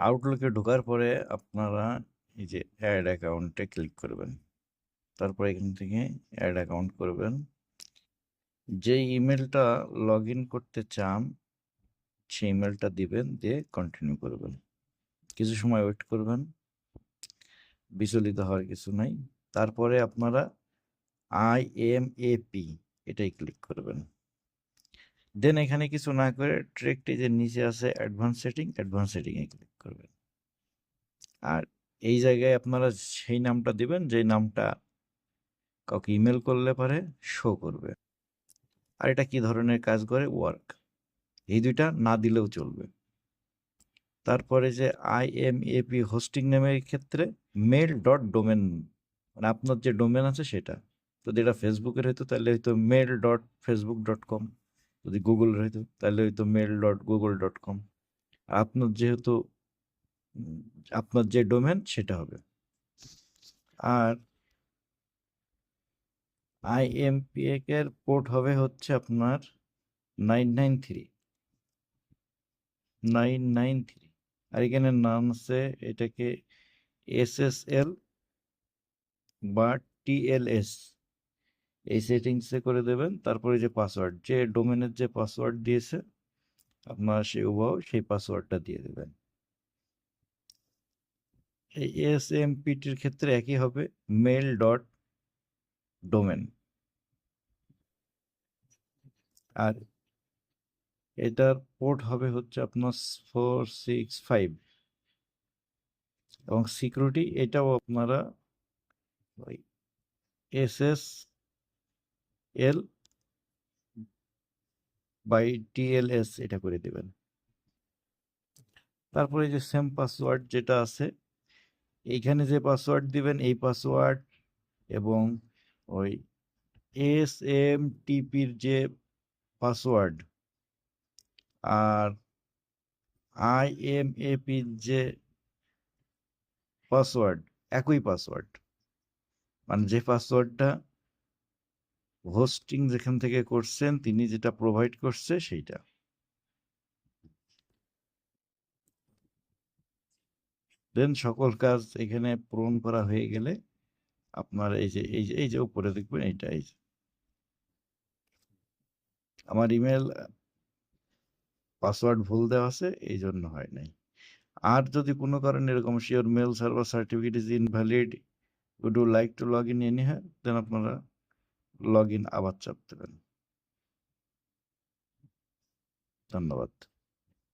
আউটলুকে ঢোকার পরে আপনারা এই যে অ্যাড অ্যাকাউন্টে ক্লিক করবেন। তারপর এখান থেকে অ্যাড অ্যাকাউন্ট করবেন। যে ইমেলটা লগ ইন করতে চান সেই ইমেলটা দিবেন, দিয়ে কন্টিনিউ করবেন। কিছু সময় ওয়েট করবেন, বিচলিত হওয়ার কিছু নাই। তারপরে আপনারা IMAP এটাই ক্লিক করবেন। দেন এখানে কিছু না করে ট্রেকটি যে নিচে আছে অ্যাডভান্স সেটিংয়ে ক্লিক করবেন। আর এই জায়গায় আপনারা সেই নামটা দিবেন যে নামটা কাউকে ইমেল করলে পারে শো করবে। আর এটা কি ধরনের কাজ করে? ওয়ার্ক। এই দুইটা না দিলেও চলবে। তারপরে যে IMAP হোস্টিং নেমের ক্ষেত্রে mail.domain, মানে আপনার যে ডোমেন আছে সেটা। যদি এটা ফেসবুকের হইতো তাহলে হয়তো mail.facebook.com, যদি গুগলের হইতো তাহলে হয়তো mail.google.com। আপনার যেহেতু আপনার যে ডোমেন সেটা হবে। আর IMPAC এর পোর্ট হবে হচ্ছে আপনার 993। আর এখানে নাম আছে এটাকে SSL বা TLS, এই সেটিংসে করে দেবেন। তারপরে যে পাসওয়ার্ড, যে ডোমেনের যে পাসওয়ার্ড দিয়েছে আপনার সেই পাসওয়ার্ডটা দিয়ে দেবেন। এই SMPTর ক্ষেত্রে একই হবে, mail.domain। আর এটার পোর্ট হবে হচ্ছে আপনার 465। এবং সিকিউরিটি এটাও আপনারা ওই SSL বাই TLS এটা করে দেবেন। তারপরে যে সেম পাসওয়ার্ড যেটা আছে, এইখানে যে পাসওয়ার্ড দিবেন এই পাসওয়ার্ড এবং ওই SMTPর যে পাসওয়ার্ড আর IMAPর যে পাসওয়ার্ড একই পাসওয়ার্ড, মানে যে পাসওয়ার্ডটা হোস্টিং যেখান থেকে করছেন তিনি যেটা প্রোভাইড করছে সেইটা। দেন সকল কাজ এখানে পূরণ করা হয়ে গেলে আপনার এই যে উপরে দেখবেন এইটা, এই যে আমার ইমেল পাসওয়ার্ড ভুল দেওয়া আছে এই জন্য হয় নাই। আর যদি কোনো কারণে এরকম sure mail server certificate is invalid, would you like to log in anyhow, then আপনারা লগ ইন আবার চাপ দেবেন। ধন্যবাদ।